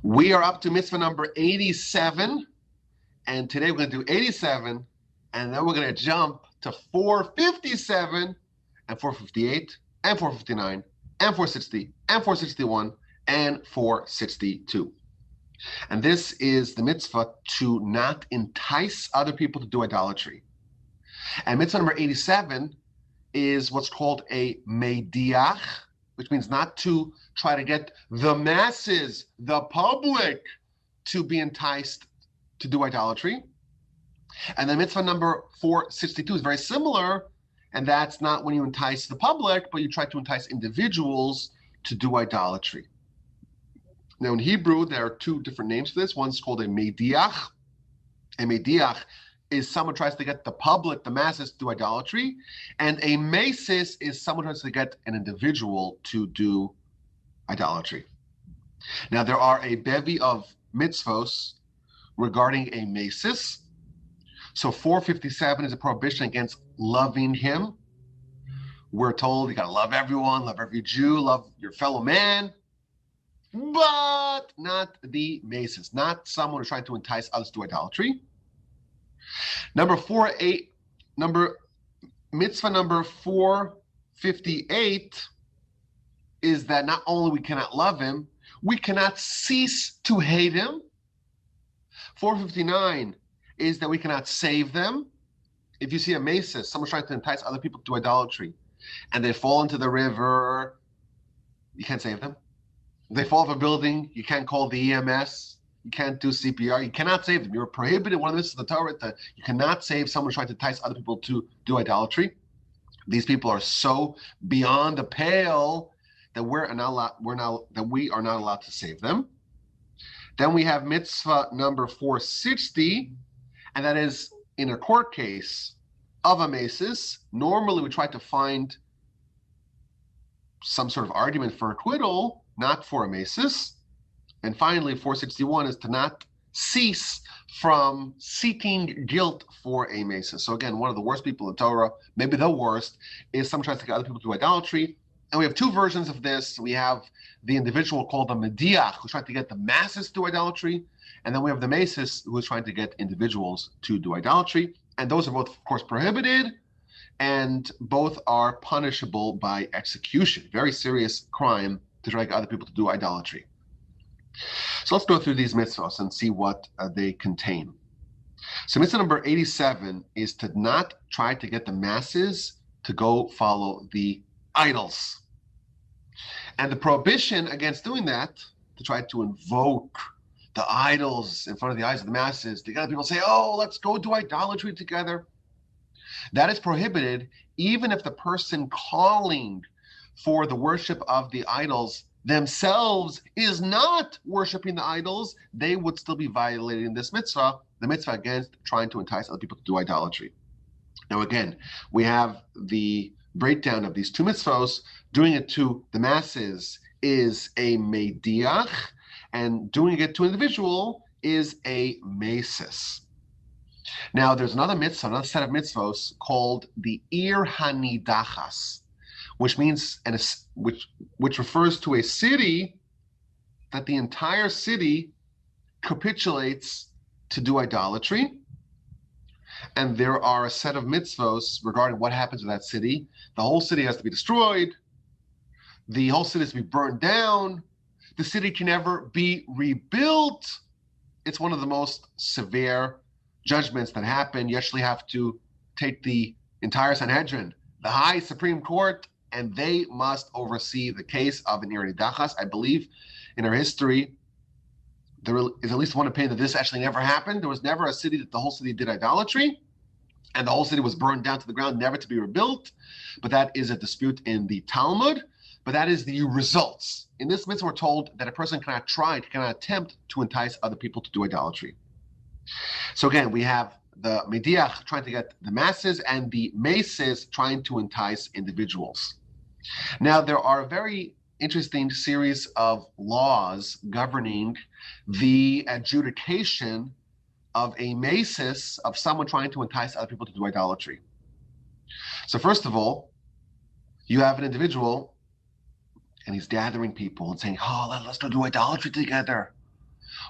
We are up to mitzvah number 87, and today we're going to do 87, and then we're going to jump to 457, and 458, and 459, and 460, and 461, and 462. And this is the mitzvah to not entice other people to do idolatry. And mitzvah number 87 is what's called a mediach, which means not to try to get the masses, the public, to be enticed to do idolatry. And then mitzvah number 462 is very similar, and that's not when you entice the public, but you try to entice individuals to do idolatry. Now in Hebrew, there are two different names for this. One's called a mediach. A mediach is someone tries to get the public, the masses, to do idolatry. And a mesis is someone tries to get an individual to do idolatry. Now there are a bevy of mitzvos regarding a mesis. So 457 is a prohibition against loving him. We're told you gotta love everyone, love every Jew, love your fellow man, but not the mesis, not someone who's trying to entice others to idolatry. Mitzvah number 458 is that not only we cannot love him, we cannot cease to hate him. 459 is that we cannot save them. If you see a mesis, someone's trying to entice other people to idolatry, and they fall into the river, you can't save them. If they fall off a building, you can't call the EMS. You can't do CPR. You cannot save them. You're prohibited. One of this is the Torah that you cannot save someone trying to entice other people to do idolatry. These people are so beyond the pale that we are not allowed to save them. Then we have mitzvah number 460, and that is in a court case of a mesis. Normally, we try to find some sort of argument for acquittal, not for a mesis. And finally, 461 is to not cease from seeking guilt for a mesis. So again, one of the worst people in Torah, maybe the worst, is someone tries to get other people to do idolatry. And we have two versions of this. We have the individual called the mediach, who's trying to get the masses to idolatry. And then we have the mesis, who is trying to get individuals to do idolatry. And those are both, of course, prohibited. And both are punishable by execution. Very serious crime to try to get other people to do idolatry. So let's go through these mitzvahs and see what they contain. So mitzvah number 87 is to not try to get the masses to go follow the idols. And the prohibition against doing that, to try to invoke the idols in front of the eyes of the masses, to get other people to say, oh, let's go do idolatry together. That is prohibited even if the person calling for the worship of the idols themselves is not worshiping the idols. They would still be violating this mitzvah, the mitzvah against trying to entice other people to do idolatry. Now again, we have the breakdown of these two mitzvahs. Doing it to the masses is a mediach, and doing it to an individual is a mesis. Now there's another mitzvah, another set of mitzvahs called the ir hanidachas, which means which refers to a city that the entire city capitulates to do idolatry. And there are a set of mitzvos regarding what happens with that city. The whole city has to be destroyed. The whole city has to be burned down. The city can never be rebuilt. It's one of the most severe judgments that happen. You actually have to take the entire Sanhedrin, the high Supreme Court, and they must oversee the case of an ir hanidachas. I believe in our history, there is at least one opinion that this actually never happened. There was never a city that the whole city did idolatry, and the whole city was burned down to the ground, never to be rebuilt. But that is a dispute in the Talmud. But that is the results. In this mitzvah, we're told that a person cannot attempt to entice other people to do idolatry. So again, we have the mediach trying to get the masses and the mesis trying to entice individuals. Now, there are a very interesting series of laws governing the adjudication of a mesis, of someone trying to entice other people to do idolatry. So first of all, you have an individual and he's gathering people and saying, oh, let's go do idolatry together.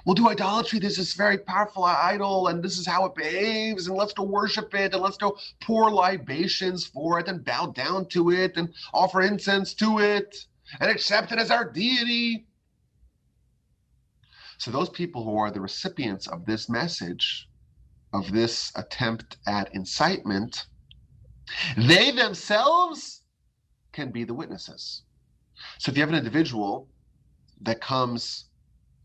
we'll do idolatry. This is very powerful idol, and this is how it behaves, and let's go worship it, and let's go pour libations for it, and bow down to it, and offer incense to it, and accept it as our deity. So those people who are the recipients of this message, of this attempt at incitement, they themselves can be the witnesses. So if you have an individual that comes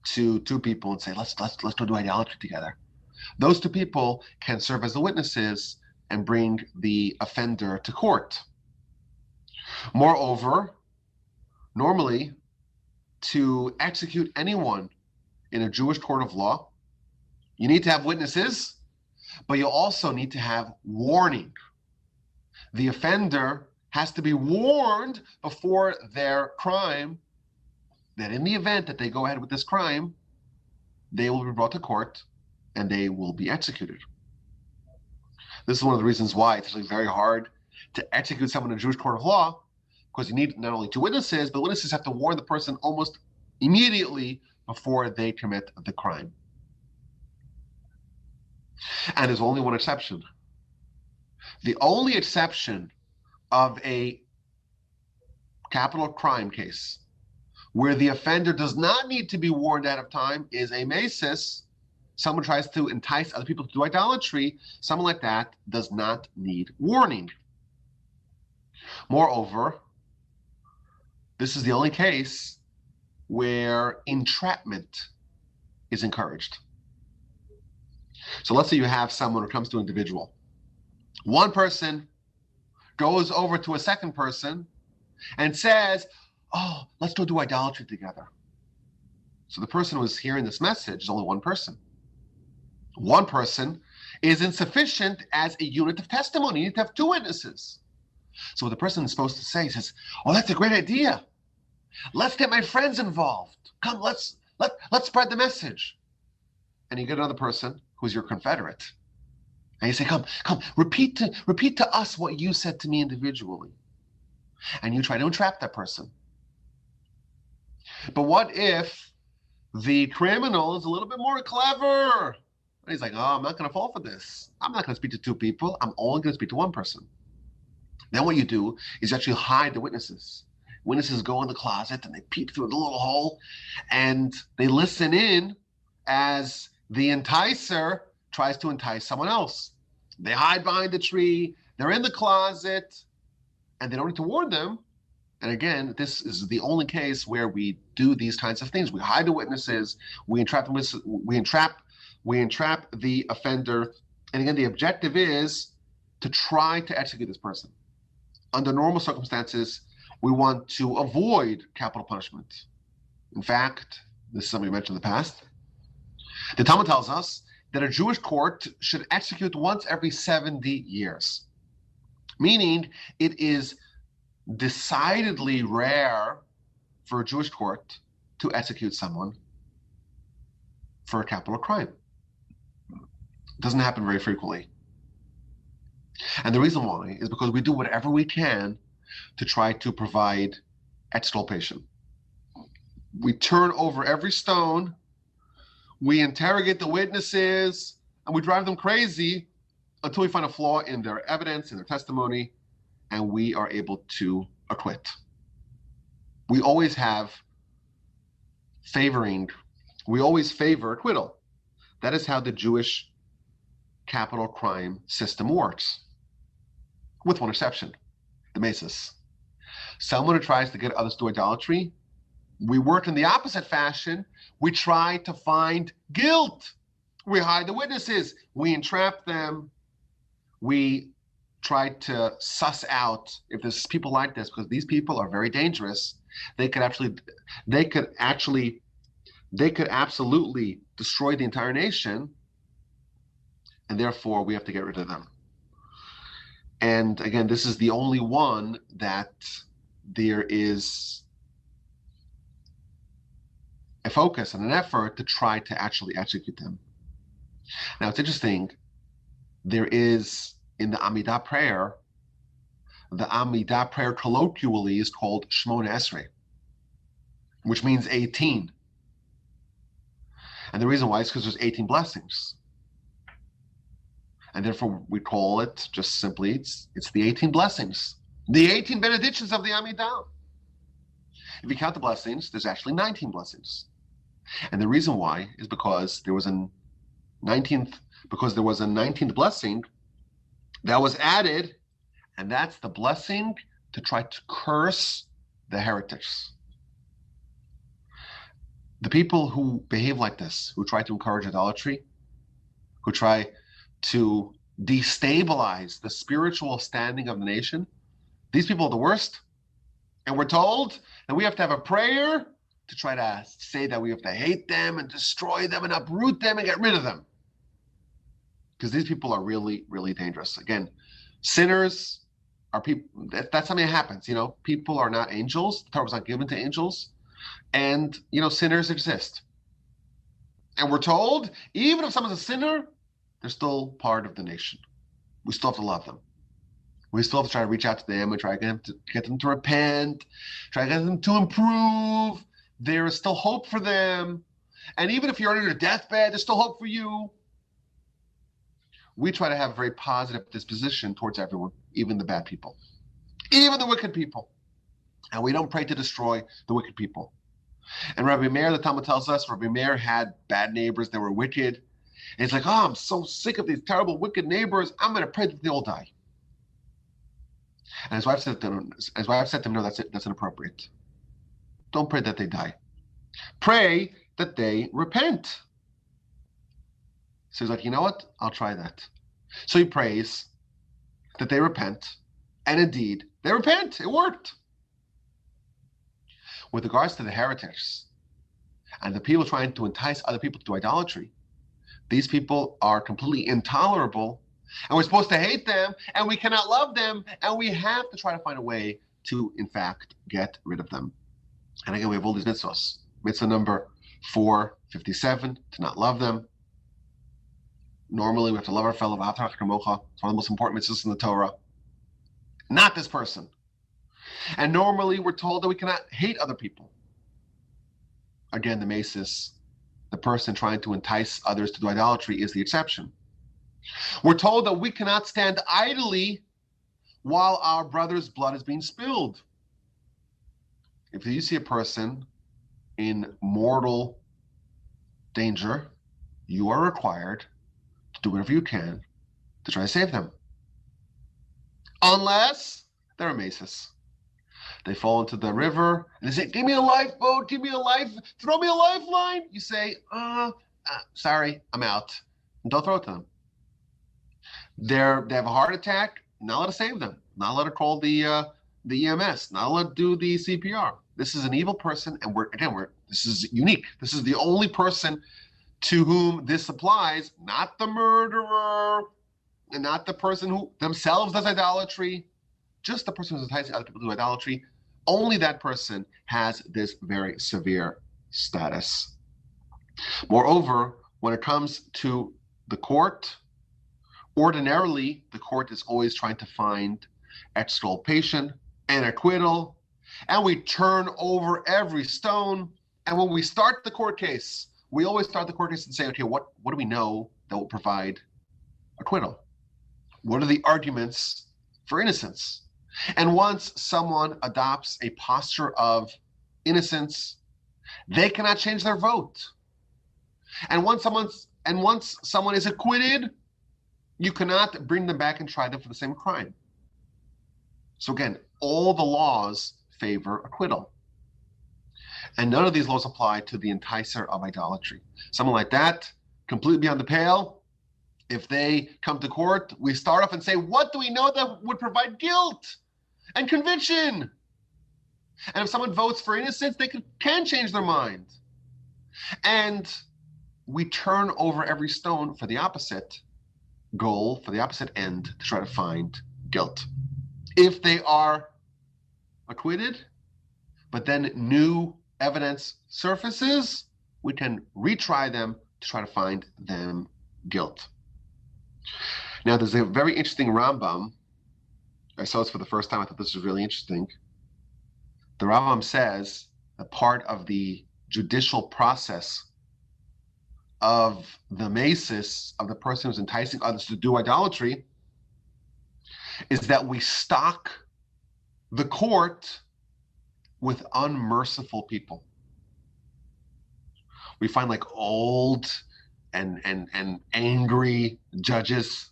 to two people and say, let's go do idolatry together, those two people can serve as the witnesses and bring the offender to court. Moreover, normally, to execute anyone in a Jewish court of law, you need to have witnesses, but you also need to have warning. The offender has to be warned before their crime that in the event that they go ahead with this crime, they will be brought to court and they will be executed. This is one of the reasons why it's actually very hard to execute someone in a Jewish court of law, because you need not only two witnesses, but witnesses have to warn the person almost immediately before they commit the crime. And there's only one exception. The only exception of a capital crime case where the offender does not need to be warned ahead of time is a mesis. Someone tries to entice other people to do idolatry. Someone like that does not need warning. Moreover, this is the only case where entrapment is encouraged. So let's say you have someone who comes to an individual. One person goes over to a second person and says, oh, let's go do idolatry together. So the person who is hearing this message is only one person. One person is insufficient as a unit of testimony. You need to have two witnesses. So what the person is supposed to say, says, oh, that's a great idea. Let's get my friends involved. Come, let's spread the message. And you get another person who's your confederate. And you say, come, repeat to us what you said to me individually. And you try to entrap that person. But what if the criminal is a little bit more clever? And he's like, oh, I'm not going to fall for this. I'm not going to speak to two people. I'm only going to speak to one person. Then what you do is you actually hide the witnesses. Witnesses go in the closet and they peep through the little hole and they listen in as the enticer tries to entice someone else. They hide behind the tree, they're in the closet, and they don't need to warn them. And again, this is the only case where we do these kinds of things. We hide the witnesses, we entrap the offender, and again, the objective is to try to execute this person. Under normal circumstances, we want to avoid capital punishment. In fact, this is something we mentioned in the past. The Talmud tells us that a Jewish court should execute once every 70 years, meaning it is decidedly rare for a Jewish court to execute someone for a capital crime. It doesn't happen very frequently. And the reason why is because we do whatever we can to try to provide exculpation. We turn over every stone, we interrogate the witnesses, and we drive them crazy until we find a flaw in their evidence, in their testimony, and we are able to acquit. We always favor acquittal. That is how the Jewish capital crime system works, with one exception, the mesis. Someone who tries to get others to idolatry, we work in the opposite fashion. We try to find guilt. We hide the witnesses. We entrap them. We try to suss out if there's people like this, because these people are very dangerous. They could absolutely destroy the entire nation, and therefore we have to get rid of them. And again, this is the only one that there is a focus and an effort to try to actually execute them. Now, it's interesting. There is, in the Amidah prayer colloquially is called Shmona Esrei, which means 18. And the reason why is because there's 18 blessings. And therefore we call it just simply, it's the 18 blessings. The 18 benedictions of the Amidah. If you count the blessings, there's actually 19 blessings. And the reason why is because there was a 19th blessing that was added, and that's the blessing to try to curse the heretics. The people who behave like this, who try to encourage idolatry, who try to destabilize the spiritual standing of the nation, these people are the worst. And we're told that we have to have a prayer to try to say that we have to hate them and destroy them and uproot them and get rid of them. Because these people are really, really dangerous. Again, sinners are people, that's something that happens. People are not angels. The Torah was not given to angels. And, sinners exist. And we're told, even if someone's a sinner, they're still part of the nation. We still have to love them. We still have to try to reach out to them and try to get them to repent, try to get them to improve. There is still hope for them. And even if you're on your deathbed, there's still hope for you. We try to have a very positive disposition towards everyone, even the bad people, even the wicked people. And we don't pray to destroy the wicked people. And Rabbi Meir, the Talmud tells us, Rabbi Meir had bad neighbors that were wicked. And he's like, I'm so sick of these terrible, wicked neighbors. I'm going to pray that they all die. And his wife said to him, no, that's inappropriate. Don't pray that they die. Pray that they repent. So he's like, you know what? I'll try that. So he prays that they repent. And indeed, they repent. It worked. With regards to the heretics and the people trying to entice other people to idolatry, these people are completely intolerable, and we're supposed to hate them, and we cannot love them, and we have to try to find a way to, in fact, get rid of them. And again, we have all these mitzvahs. Mitzvah number 457, to not love them. Normally, we have to love our fellow. It's one of the most important mitzvahs in the Torah. Not this person. And normally, we're told that we cannot hate other people. Again, the mesis, the person trying to entice others to do idolatry, is the exception. We're told that we cannot stand idly while our brother's blood is being spilled. If you see a person in mortal danger, you are required to do whatever you can to try to save them. Unless they're a mesis. They fall into the river and they say, give me a lifeboat, give me a throw me a lifeline. You say, sorry, I'm out. And don't throw it to them. They have a heart attack, not allowed to save them. Not allowed to call the EMS, not allowed to do the CPR. This is an evil person, and this is unique. This is the only person to whom this applies, not the murderer, and not the person who themselves does idolatry, just the person who's enticing other people to do idolatry. Only that person has this very severe status. Moreover, when it comes to the court, ordinarily, the court is always trying to find exculpation and acquittal, and we turn over every stone. And when we start the court case, we always start the court case and say, okay, what do we know that will provide acquittal? What are the arguments for innocence? And once someone adopts a posture of innocence, they cannot change their vote. And once someone is acquitted, you cannot bring them back and try them for the same crime. So again, all the laws favor acquittal. And none of these laws apply to the enticer of idolatry. Someone like that, completely beyond the pale, if they come to court, we start off and say, what do we know that would provide guilt and conviction? And if someone votes for innocence, they can change their mind. And we turn over every stone for the opposite goal, for the opposite end, to try to find guilt. If they are acquitted, but then new evidence surfaces, we can retry them to try to find them guilt. Now, there's a very interesting Rambam. I saw this for the first time. I thought this was really interesting. The Rambam says that part of the judicial process of the mesis of the person who's enticing others to do idolatry is that we stock the court with unmerciful people. We find like old and angry judges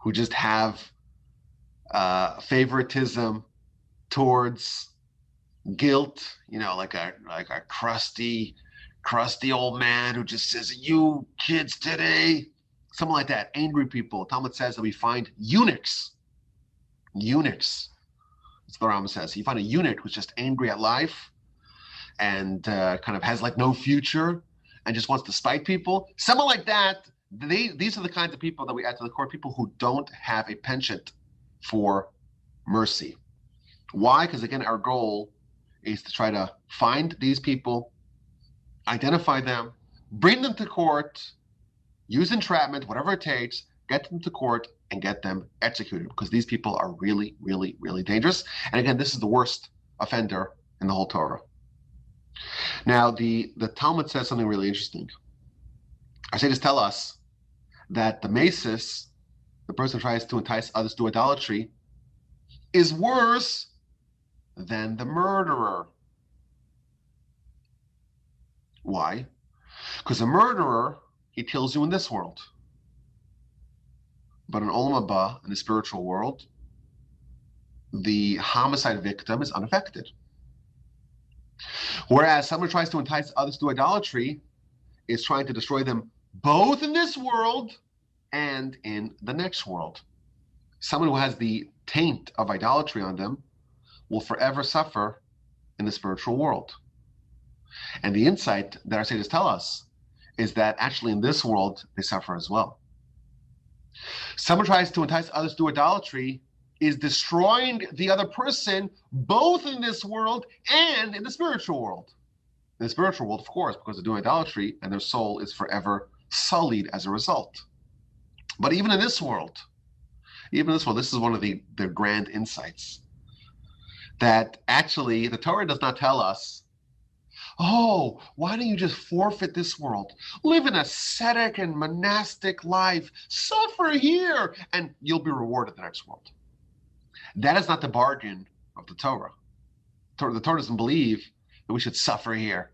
who just have favoritism towards guilt, like a crusty old man who just says, "You kids today," something like that. Angry people. Talmud says that we find eunuchs. That's what the Rambam says. You find a eunuch who's just angry at life and kind of has like no future and just wants to spite people. Someone like that. These are the kinds of people that we add to the court. People who don't have a penchant for mercy. Why? Because again, our goal is to try to find these people, identify them, bring them to court, use entrapment, whatever it takes, get them to court and get them executed, because these people are really, really, really dangerous. And again, this is the worst offender in the whole Torah. Now, the Talmud says something really interesting. Our sages tell us that the mesis, the person who tries to entice others to idolatry, is worse than the murderer. Why? Because a murderer, he kills you in this world. But in Olam Haba, in the spiritual world, the homicide victim is unaffected. Whereas someone who tries to entice others to idolatry is trying to destroy them both in this world and in the next world. Someone who has the taint of idolatry on them will forever suffer in the spiritual world. And the insight that our sages tell us is that actually in this world, they suffer as well. Someone tries to entice others to idolatry is destroying the other person both in this world and in the spiritual world. In the spiritual world, of course, because they're doing idolatry and their soul is forever sullied as a result. But even in this world, this is one of the grand insights, that actually the Torah does not tell us, oh, why don't you just forfeit this world? Live an ascetic and monastic life. Suffer here, and you'll be rewarded in the next world. That is not the bargain of the Torah. The Torah doesn't believe that we should suffer here,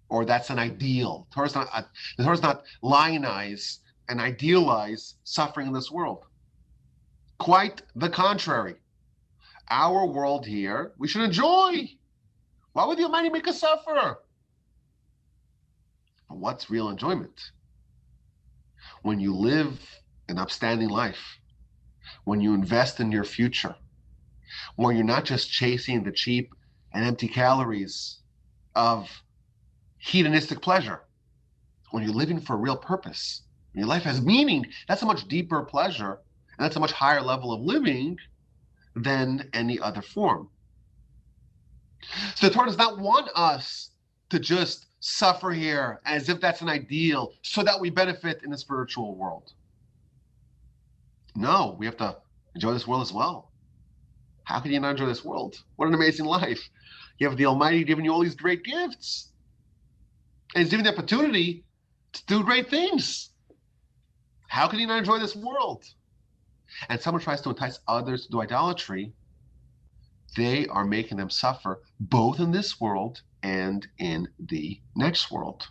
or that's an ideal. The Torah does not lionize and idealize suffering in this world. Quite the contrary. Our world here, we should enjoy. Why would the Almighty make us suffer? But what's real enjoyment? When you live an upstanding life, when you invest in your future, when you're not just chasing the cheap and empty calories of hedonistic pleasure, when you're living for a real purpose, when your life has meaning, that's a much deeper pleasure, and that's a much higher level of living than any other form. So the Torah does not want us to just suffer here as if that's an ideal so that we benefit in the spiritual world. No, we have to enjoy this world as well. How can you not enjoy this world? What an amazing life. You have the Almighty giving you all these great gifts. And He's giving the opportunity to do great things. How can you not enjoy this world? And someone tries to entice others to do idolatry, they are making them suffer both in this world and in the next world.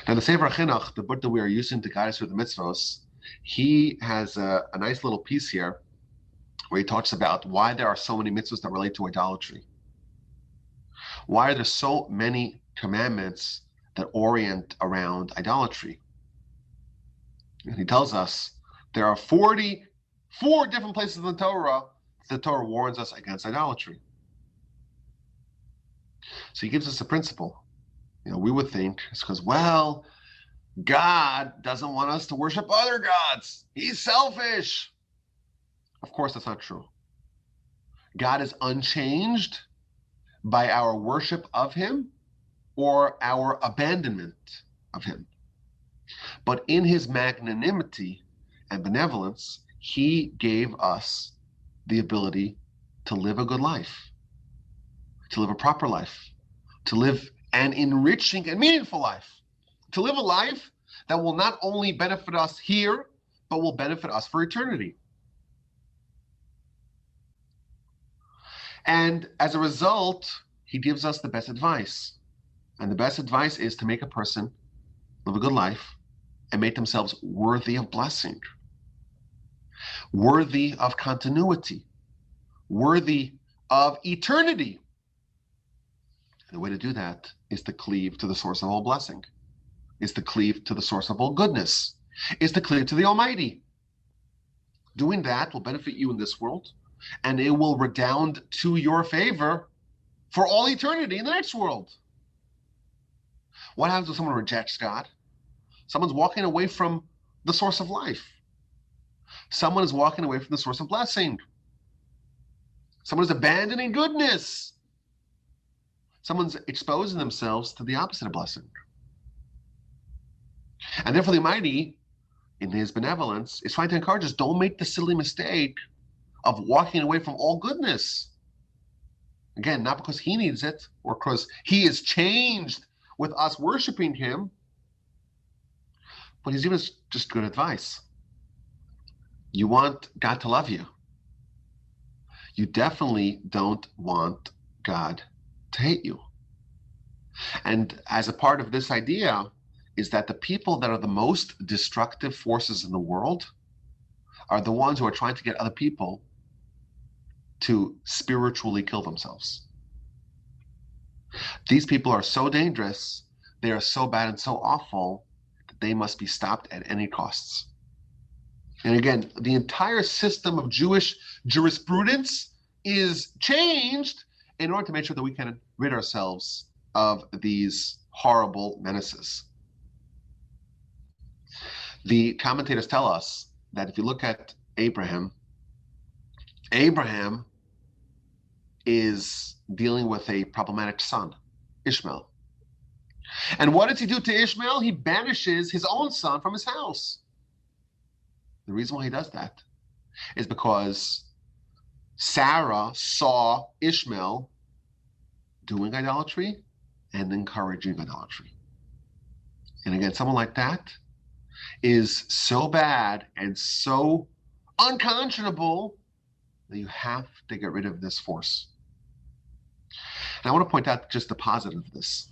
Now, the Sefer Chinuch, the book that we are using to guide us through the mitzvos, he has a nice little piece here where he talks about why there are so many mitzvos that relate to idolatry. Why are there so many commandments that orient around idolatry? And he tells us there are 44 different places in the Torah warns us against idolatry. So he gives us a principle. We would think it's because, well, God doesn't want us to worship other gods. He's selfish. Of course, that's not true. God is unchanged by our worship of Him or our abandonment of Him. But in His magnanimity and benevolence, He gave us the ability to live a good life, to live a proper life, to live an enriching and meaningful life. to live a life that will not only benefit us here, but will benefit us for eternity. And as a result, he gives us the best advice. And the best advice is to make a person live a good life and make themselves worthy of blessing, worthy of continuity, worthy of eternity. And the way to do that is to cleave to the source of all blessing, is to cleave to the source of all goodness, is to cleave to the Almighty. Doing that will benefit you in this world, and it will redound to your favor for all eternity in the next world. What happens when someone rejects God? Someone's walking away from the source of life. Someone is walking away from the source of blessing. Someone is abandoning goodness. Someone's exposing themselves to the opposite of blessing. And therefore the Almighty, in his benevolence, is trying to encourage us, don't make the silly mistake of walking away from all goodness. Again, not because he needs it or because he is changed with us worshiping him, but he's giving us just good advice. You want God to love you. You definitely don't want God to hate you. And as a part of this idea is that the people that are the most destructive forces in the world are the ones who are trying to get other people to spiritually kill themselves. These people are so dangerous, they are so bad and so awful, that they must be stopped at any costs. And again, the entire system of Jewish jurisprudence is changed in order to make sure that we can rid ourselves of these horrible menaces. The commentators tell us that if you look at Abraham is dealing with a problematic son, Ishmael. And what does he do to Ishmael? He banishes his own son from his house. The reason why he does that is because Sarah saw Ishmael doing idolatry and encouraging idolatry. And again, someone like that is so bad and so unconscionable that you have to get rid of this force. And I want to point out just the positive of this.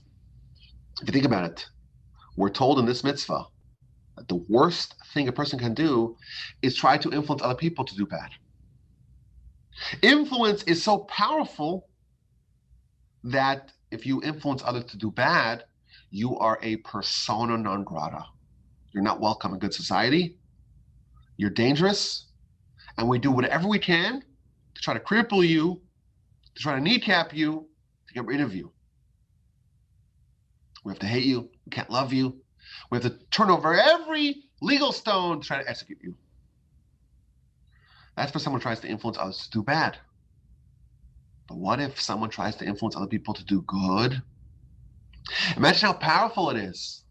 If you think about it, we're told in this mitzvah that the worst thing a person can do is try to influence other people to do bad. Influence is so powerful that if you influence others to do bad, you are a persona non grata. You're not welcome in good society. You're dangerous. And we do whatever we can to try to cripple you, to try to kneecap you, to get rid of you. We have to hate you. We can't love you. We have to turn over every legal stone to try to execute you. That's for someone who tries to influence others to do bad. But what if someone tries to influence other people to do good? Imagine how powerful it is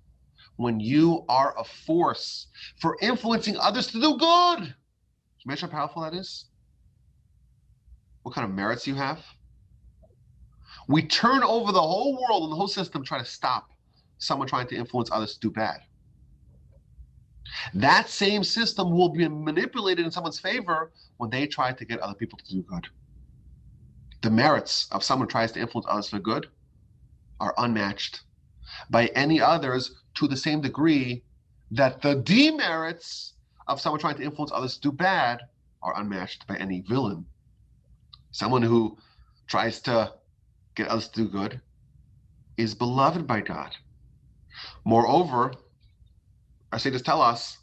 when you are a force for influencing others to do good. Imagine how powerful that is. What kind of merits you have. We turn over the whole world and the whole system trying to stop someone trying to influence others to do bad. That same system will be manipulated in someone's favor when they try to get other people to do good. The merits of someone who tries to influence others for good are unmatched by any others to the same degree that the demerits of someone trying to influence others to do bad are unmatched by any villain. Someone who tries to get others to do good is beloved by God. Moreover, our sages tell us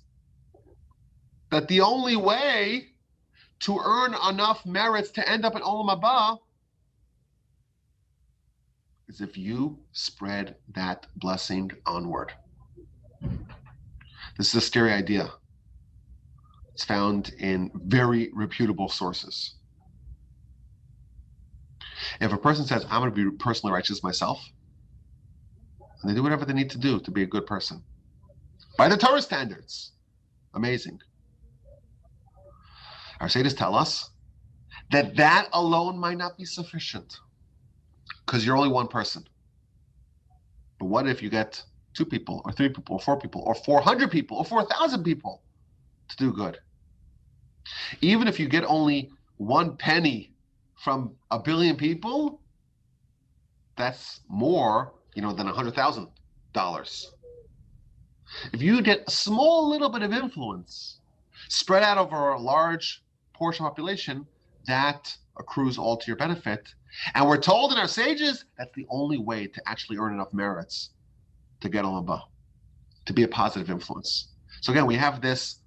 that the only way to earn enough merits to end up in Olam Haba is if you spread that blessing onward. This is a scary idea. It's found in very reputable sources. If a person says, I'm going to be personally righteous myself, and they do whatever they need to do to be a good person, by the Torah standards, amazing. Our sages tell us that that alone might not be sufficient because you're only one person. But what if you get 2 people or 3 people or 4 people or 400 people or 4,000 people to do good. Even if you get only 1 penny from 1 billion people, that's more, than $100,000. If you get a small little bit of influence spread out over a large portion of the population, that accrues all to your benefit. And we're told in our sages that's the only way to actually earn enough merits to get Olam Haba, to be a positive influence. So again, we have this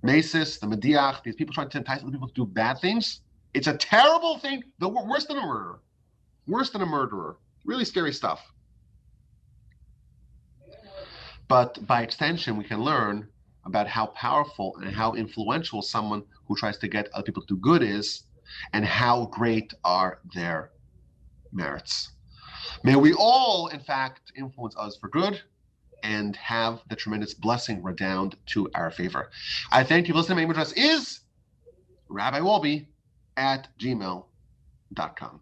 Mesis, the Mediach, these people trying to entice other people to do bad things. It's a terrible thing, worse than a murderer. Worse than a murderer. Really scary stuff. But by extension, we can learn about how powerful and how influential someone who tries to get other people to do good is, and how great are their merits. May we all, in fact, influence others for good and have the tremendous blessing redound to our favor. I thank you for listening. My email address is rabbiwolbe@gmail.com.